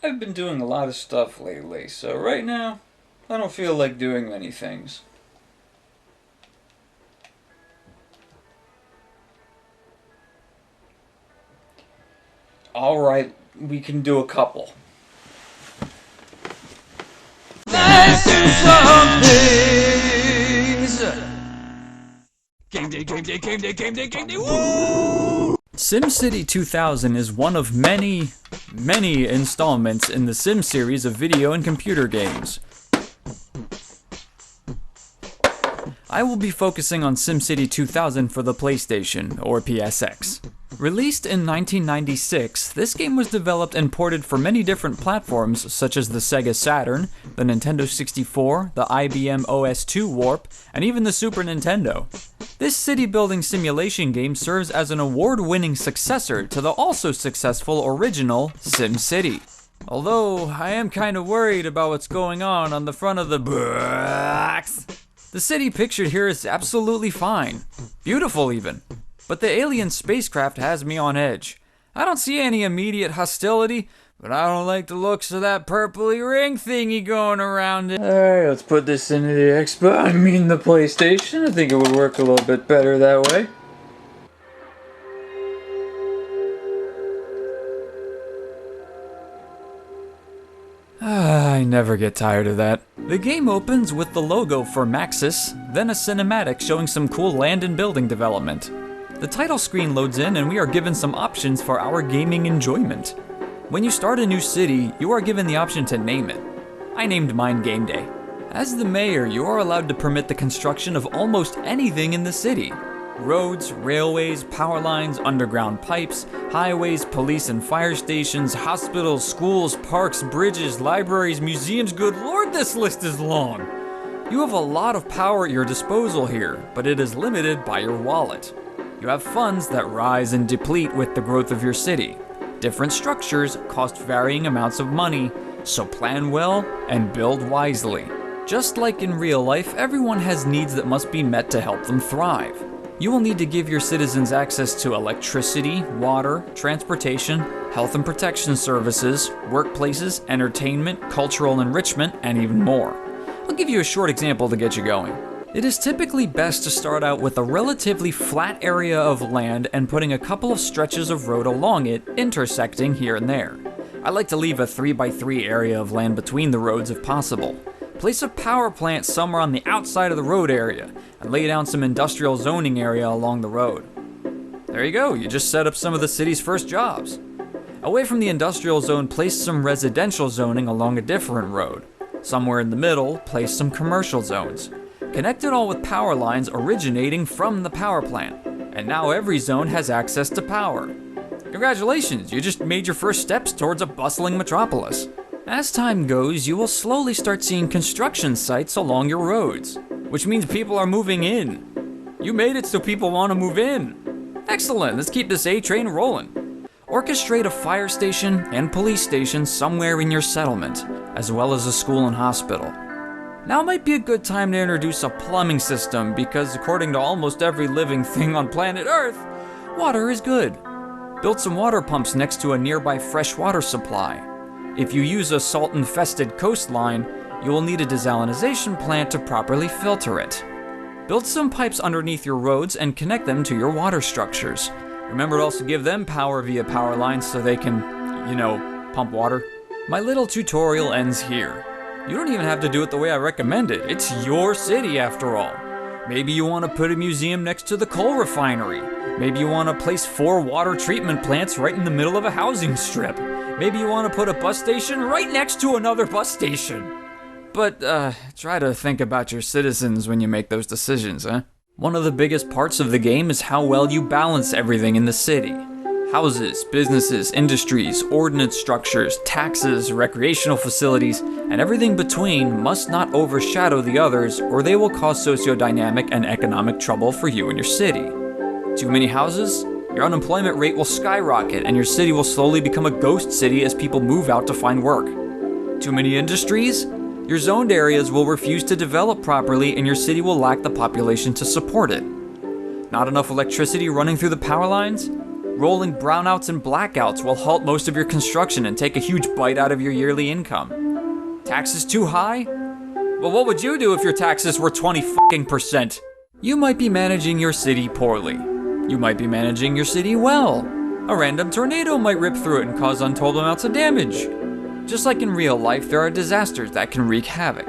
I've been doing a lot of stuff lately, so right now, I don't feel like doing many things. Alright, we can do a couple. Let's do some things! Game day, game day, game day, game day, game day, woo! SimCity 2000 is one of many installments in the Sim series of video and computer games. I will be focusing on SimCity 2000 for the PlayStation, or PSX. Released in 1996, this game was developed and ported for many different platforms such as the Sega Saturn, the Nintendo 64, the IBM OS2 Warp, and even the Super Nintendo. This city-building simulation game serves as an award-winning successor to the also successful original SimCity. Although, I am kinda worried about what's going on the front of the box. The city pictured here is absolutely fine. Beautiful even. But the alien spacecraft has me on edge. I don't see any immediate hostility, but I don't like the looks of that purpley ring thingy going around it. Alright, let's put this into the the PlayStation. I think it would work a little bit better that way. I never get tired of that. The game opens with the logo for Maxis, then a cinematic showing some cool land and building development. The title screen loads in and we are given some options for our gaming enjoyment. When you start a new city, you are given the option to name it. I named mine Game Day. As the mayor, you are allowed to permit the construction of almost anything in the city. Roads, railways, power lines, underground pipes, highways, police and fire stations, hospitals, schools, parks, bridges, libraries, museums. Good lord, this list is long! You have a lot of power at your disposal here, but it is limited by your wallet. You have funds that rise and deplete with the growth of your city. Different structures cost varying amounts of money, so plan well and build wisely. Just like in real life, everyone has needs that must be met to help them thrive. You will need to give your citizens access to electricity, water, transportation, health and protection services, workplaces, entertainment, cultural enrichment, and even more. I'll give you a short example to get you going. It is typically best to start out with a relatively flat area of land and putting a couple of stretches of road along it, intersecting here and there. I like to leave a 3x3 area of land between the roads if possible. Place a power plant somewhere on the outside of the road area, and lay down some industrial zoning area along the road. There you go, you just set up some of the city's first jobs. Away from the industrial zone, place some residential zoning along a different road. Somewhere in the middle, place some commercial zones. Connect it all with power lines originating from the power plant, and now every zone has access to power. Congratulations, you just made your first steps towards a bustling metropolis. As time goes, you will slowly start seeing construction sites along your roads, which means people are moving in. You made it so people want to move in. Excellent, let's keep this A train rolling. Orchestrate a fire station and police station somewhere in your settlement, as well as a school and hospital. Now might be a good time to introduce a plumbing system because according to almost every living thing on planet Earth, water is good. Build some water pumps next to a nearby fresh water supply. If you use a salt-infested coastline, you will need a desalination plant to properly filter it. Build some pipes underneath your roads and connect them to your water structures. Remember to also give them power via power lines so they can, pump water. My little tutorial ends here. You don't even have to do it the way I recommend it. It's your city after all. Maybe you want to put a museum next to the coal refinery. Maybe you want to place 4 water treatment plants right in the middle of a housing strip. Maybe you want to put a bus station right next to another bus station. But, try to think about your citizens when you make those decisions, huh? One of the biggest parts of the game is how well you balance everything in the city. Houses, businesses, industries, ordnance structures, taxes, recreational facilities, and everything between must not overshadow the others or they will cause socio-dynamic and economic trouble for you and your city. Too many houses? Your unemployment rate will skyrocket and your city will slowly become a ghost city as people move out to find work. Too many industries? Your zoned areas will refuse to develop properly and your city will lack the population to support it. Not enough electricity running through the power lines? Rolling brownouts and blackouts will halt most of your construction and take a huge bite out of your yearly income. Taxes too high? Well, what would you do if your taxes were 20%? You might be managing your city poorly. You might be managing your city well. A random tornado might rip through it and cause untold amounts of damage. Just like in real life, there are disasters that can wreak havoc.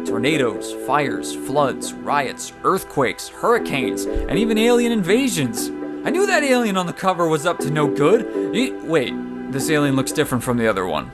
Tornadoes, fires, floods, riots, earthquakes, hurricanes, and even alien invasions. I knew that alien on the cover was up to no good. Wait, this alien looks different from the other one.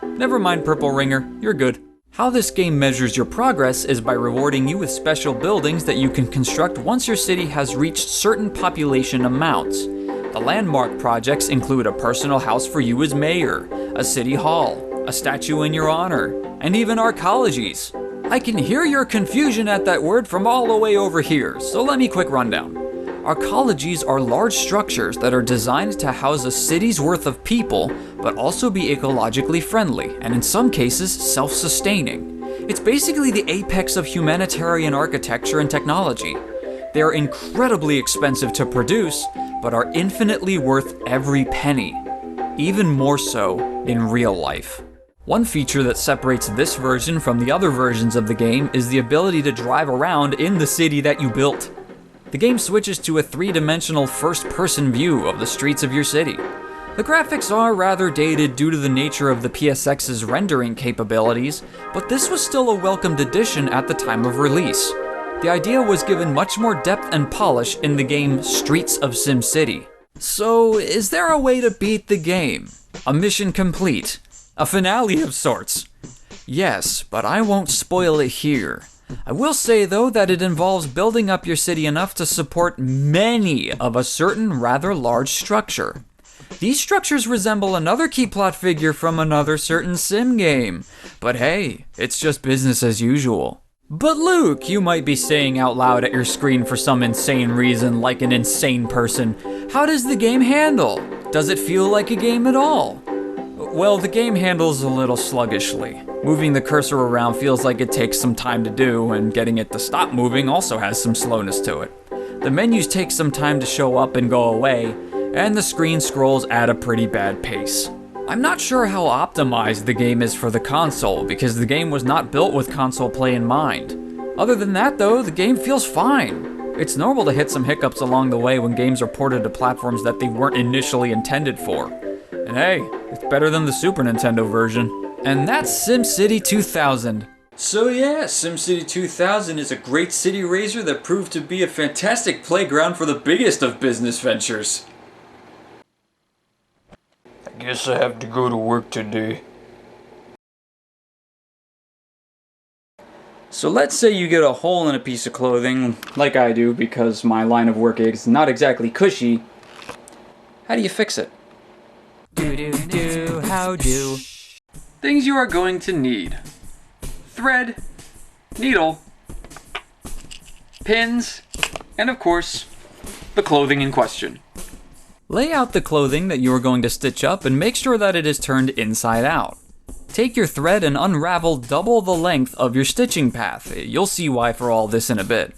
Never mind, Purple Ringer, you're good. How this game measures your progress is by rewarding you with special buildings that you can construct once your city has reached certain population amounts. The landmark projects include a personal house for you as mayor, a city hall, a statue in your honor, and even arcologies. I can hear your confusion at that word from all the way over here, so let me quick rundown. Arcologies are large structures that are designed to house a city's worth of people, but also be ecologically friendly, and in some cases, self-sustaining. It's basically the apex of humanitarian architecture and technology. They are incredibly expensive to produce, but are infinitely worth every penny. Even more so in real life. One feature that separates this version from the other versions of the game is the ability to drive around in the city that you built. The game switches to a three-dimensional first-person view of the streets of your city. The graphics are rather dated due to the nature of the PSX's rendering capabilities, but this was still a welcomed addition at the time of release. The idea was given much more depth and polish in the game Streets of SimCity. So, is there a way to beat the game? A mission complete? A finale of sorts? Yes, but I won't spoil it here. I will say though that it involves building up your city enough to support many of a certain rather large structure. These structures resemble another key plot figure from another certain sim game, but hey, it's just business as usual. But Luke, you might be saying out loud at your screen for some insane reason, like an insane person, how does the game handle? Does it feel like a game at all? Well, the game handles a little sluggishly. Moving the cursor around feels like it takes some time to do, and getting it to stop moving also has some slowness to it. The menus take some time to show up and go away, and the screen scrolls at a pretty bad pace. I'm not sure how optimized the game is for the console, because the game was not built with console play in mind. Other than that though, the game feels fine. It's normal to hit some hiccups along the way when games are ported to platforms that they weren't initially intended for. And hey, it's better than the Super Nintendo version. And that's SimCity 2000. So yeah, SimCity 2000 is a great city raiser that proved to be a fantastic playground for the biggest of business ventures. I guess I have to go to work today. So let's say you get a hole in a piece of clothing, like I do because my line of work is not exactly cushy. How do you fix it? How do? Things you are going to need. Thread, needle, pins, and of course, the clothing in question. Lay out the clothing that you are going to stitch up and make sure that it is turned inside out. Take your thread and unravel double the length of your stitching path. You'll see why for all this in a bit.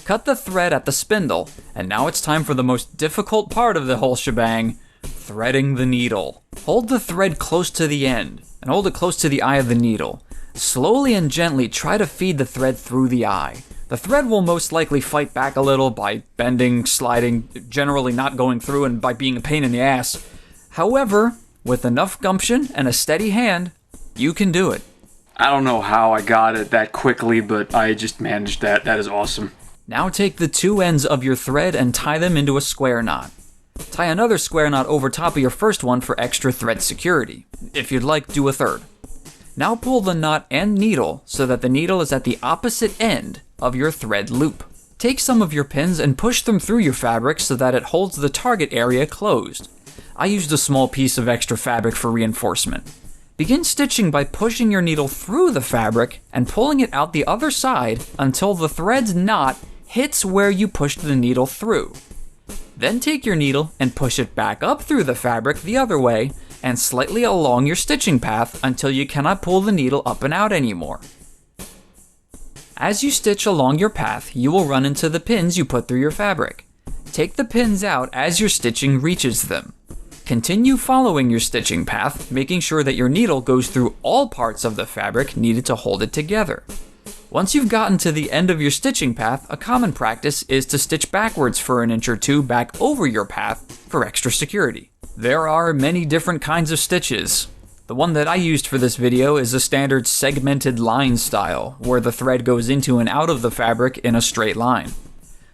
Cut the thread at the spindle, and now it's time for the most difficult part of the whole shebang, threading the needle. Hold the thread close to the end, and hold it close to the eye of the needle. Slowly and gently try to feed the thread through the eye. The thread will most likely fight back a little by bending, sliding, generally not going through, and by being a pain in the ass. However, with enough gumption and a steady hand, you can do it. I don't know how I got it that quickly, but I just managed that. That is awesome. Now take the two ends of your thread and tie them into a square knot. Tie another square knot over top of your first one for extra thread security. If you'd like, do a third. Now pull the knot and needle so that the needle is at the opposite end of your thread loop. Take some of your pins and push them through your fabric so that it holds the target area closed. I used a small piece of extra fabric for reinforcement. Begin stitching by pushing your needle through the fabric and pulling it out the other side until the thread's knot hits where you pushed the needle through. Then take your needle and push it back up through the fabric the other way and slightly along your stitching path until you cannot pull the needle up and out anymore. As you stitch along your path, you will run into the pins you put through your fabric. Take the pins out as your stitching reaches them. Continue following your stitching path, making sure that your needle goes through all parts of the fabric needed to hold it together. Once you've gotten to the end of your stitching path, a common practice is to stitch backwards for an inch or two back over your path for extra security. There are many different kinds of stitches. The one that I used for this video is a standard segmented line style, where the thread goes into and out of the fabric in a straight line.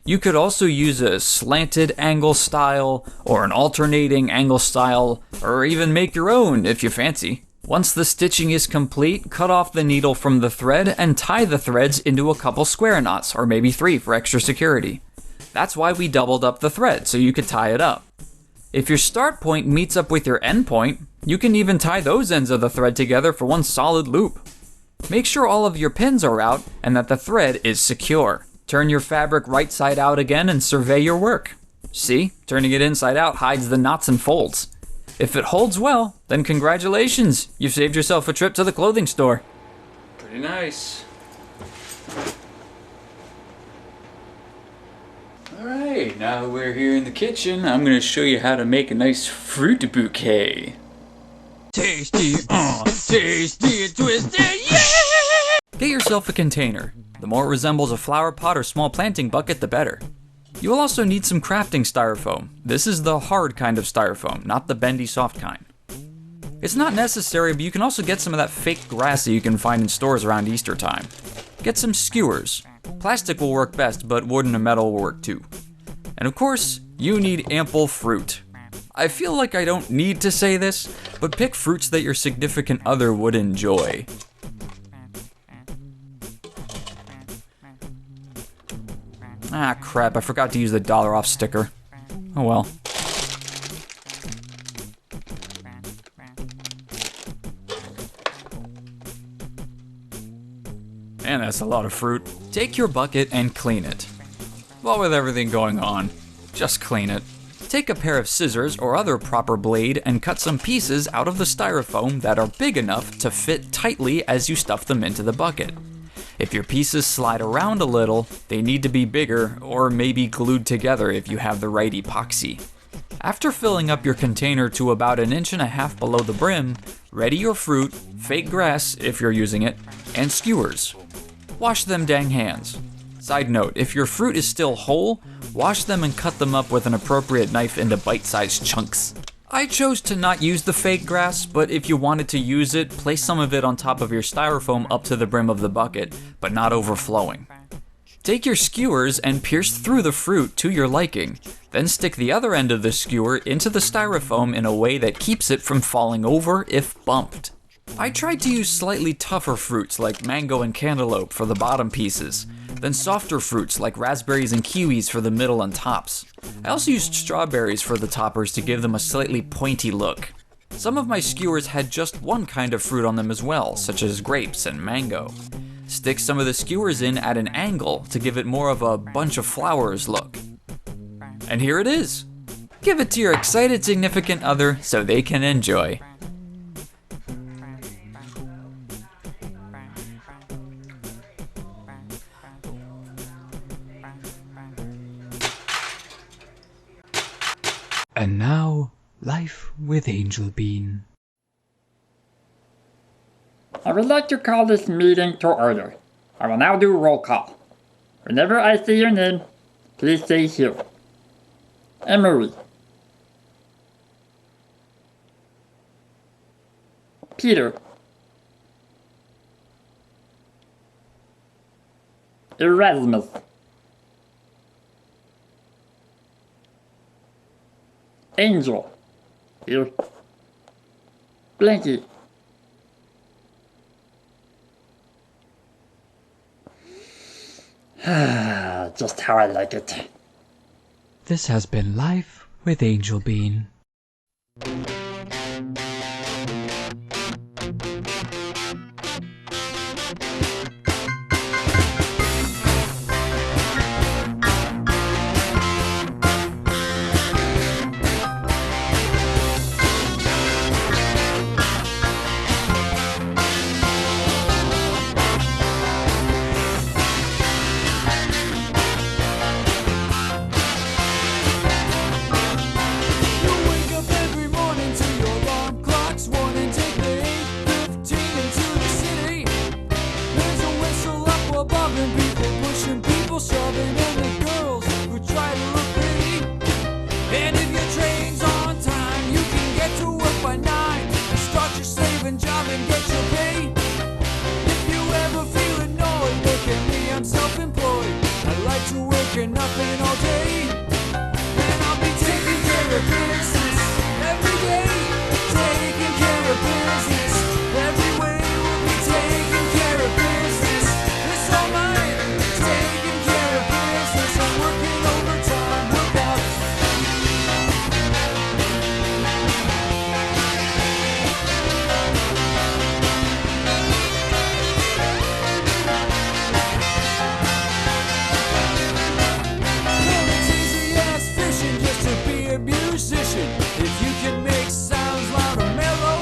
You could also use a slanted angle style, or an alternating angle style, or even make your own if you fancy. Once the stitching is complete, cut off the needle from the thread and tie the threads into a couple square knots, or maybe 3 for extra security. That's why we doubled up the thread, so you could tie it up. If your start point meets up with your end point, you can even tie those ends of the thread together for one solid loop. Make sure all of your pins are out and that the thread is secure. Turn your fabric right side out again and survey your work. See, turning it inside out hides the knots and folds. If it holds well, then congratulations, you've saved yourself a trip to the clothing store. Pretty nice. Alright, now that we're here in the kitchen, I'm going to show you how to make a nice fruit bouquet. Tasty and twisty, yeah! Get yourself a container. The more it resembles a flower pot or small planting bucket, the better. You will also need some crafting styrofoam. This is the hard kind of styrofoam, not the bendy soft kind. It's not necessary, but you can also get some of that fake grass that you can find in stores around Easter time. Get some skewers. Plastic will work best, but wood and metal will work too. And of course, you need ample fruit. I feel like I don't need to say this, but pick fruits that your significant other would enjoy. Ah crap, I forgot to use the $1 off sticker. Oh well. And that's a lot of fruit. Take your bucket and clean it. Well, with everything going on, just clean it. Take a pair of scissors or other proper blade and cut some pieces out of the styrofoam that are big enough to fit tightly as you stuff them into the bucket. If your pieces slide around a little, they need to be bigger or maybe glued together if you have the right epoxy. After filling up your container to about 1.5 inches below the brim, ready your fruit, fake grass if you're using it, and skewers. Wash them dang hands. Side note, if your fruit is still whole, wash them and cut them up with an appropriate knife into bite-sized chunks. I chose to not use the fake grass, but if you wanted to use it, place some of it on top of your styrofoam up to the brim of the bucket, but not overflowing. Take your skewers and pierce through the fruit to your liking, then stick the other end of the skewer into the styrofoam in a way that keeps it from falling over if bumped. I tried to use slightly tougher fruits like mango and cantaloupe for the bottom pieces, then softer fruits like raspberries and kiwis for the middle and tops. I also used strawberries for the toppers to give them a slightly pointy look. Some of my skewers had just one kind of fruit on them as well, such as grapes and mango. Stick some of the skewers in at an angle to give it more of a bunch of flowers look. And here it is! Give it to your excited significant other so they can enjoy. And now, life with Angel Bean. I would like to call this meeting to order. I will now do roll call. Whenever I say your name, please say here. Emery. Peter. Erasmus. Angel. Here. Blanky. Just how I like it. This has been Life with Angel Bean. care of business every day. Taking care of business every way. We'll be taking care of business. It's all mine. Taking care of business. I'm working overtime. Look out. Well, it's easy as fishing just to be a musician. If you can make sounds loud or mellow,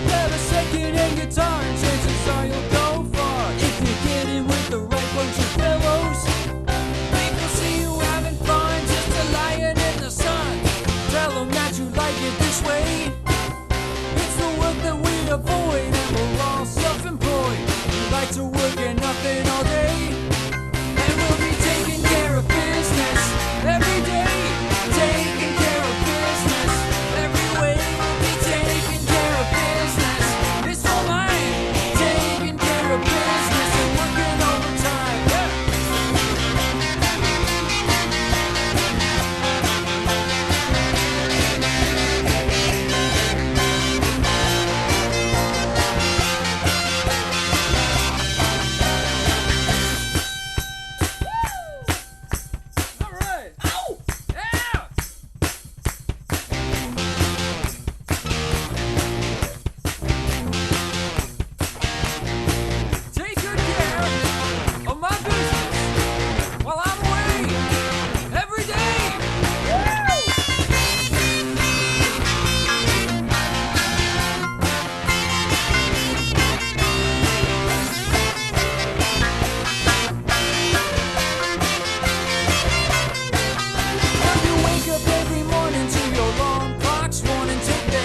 grab a second hand guitar and chances are you'll go far. If you get in with the right bunch of fellows, people see you having fun, just a lying in the sun. Tell them that you like it this way. It's the work that we avoid, and we're all self-employed. We like to work and nothing all day, and we'll be taking care of business every day. Taking care of business every way. We'll be taking care of business. It's all mine. Taking care of business and working overtime. Yeah. All right. Ow! Yeah! Take good care of my business while I'm away every day. Well, you wake up every morning to your alarm clock's warning. Take the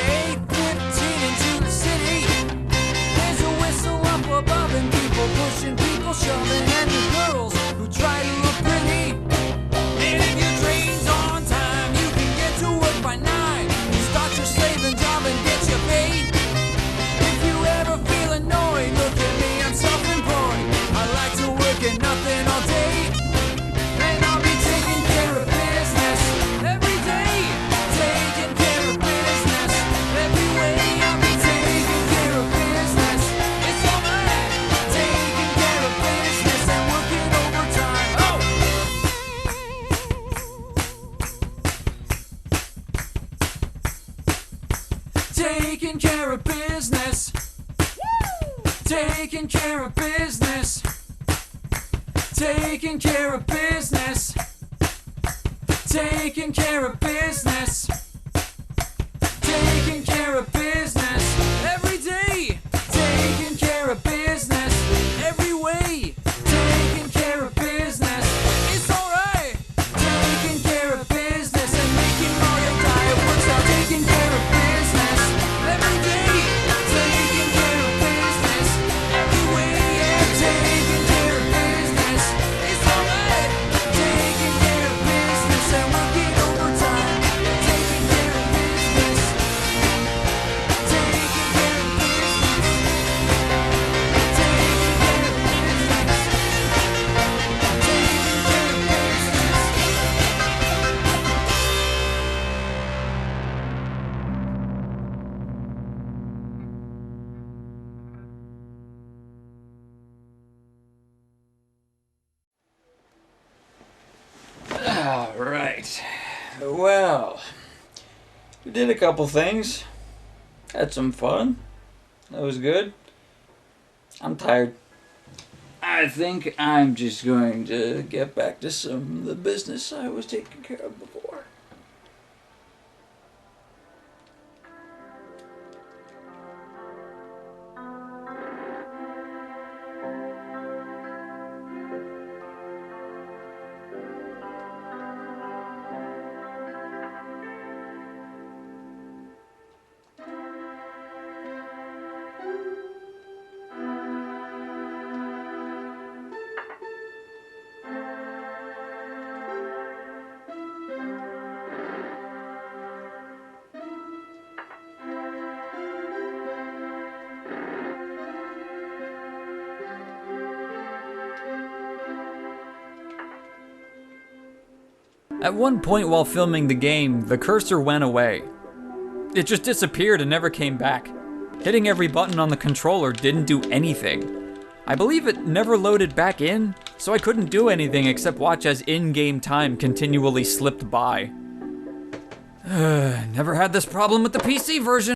8:15 into the city. There's a whistle up above and people pushing, people shoving, and the girls who try to look pretty. And if your train's on time, you can get to work by 9. Start your slaving job and get your pay. If you ever feel annoyed, look at me, I'm self-employed. I like to work and nothing all day. And I'll be taking care of business every day. Taking care of business every way. I'll be taking care of business. It's all mine. Taking care of business and working overtime. Oh! Taking care of business. Taking care of business. Taking care of business. Taking care of business. Taking care of business every day. Taking care of business every way. Taking care of business. It's alright. Taking care of business and making all your diet works out. Taking care of business every day. Taking care of business every way. Yeah, taking care of business. It's alright. Taking care of business and working overtime. Taking care of business. Taking care of business. Taking care of business. Taking care of business. All right. Well, we did a couple things. Had some fun. That was good. I'm tired. I think I'm just going to get back to some of the business I was taking care of before. At one point while filming the game, the cursor went away. It just disappeared and never came back. Hitting every button on the controller didn't do anything. I believe it never loaded back in, so I couldn't do anything except watch as in-game time continually slipped by. Never had this problem with the PC version.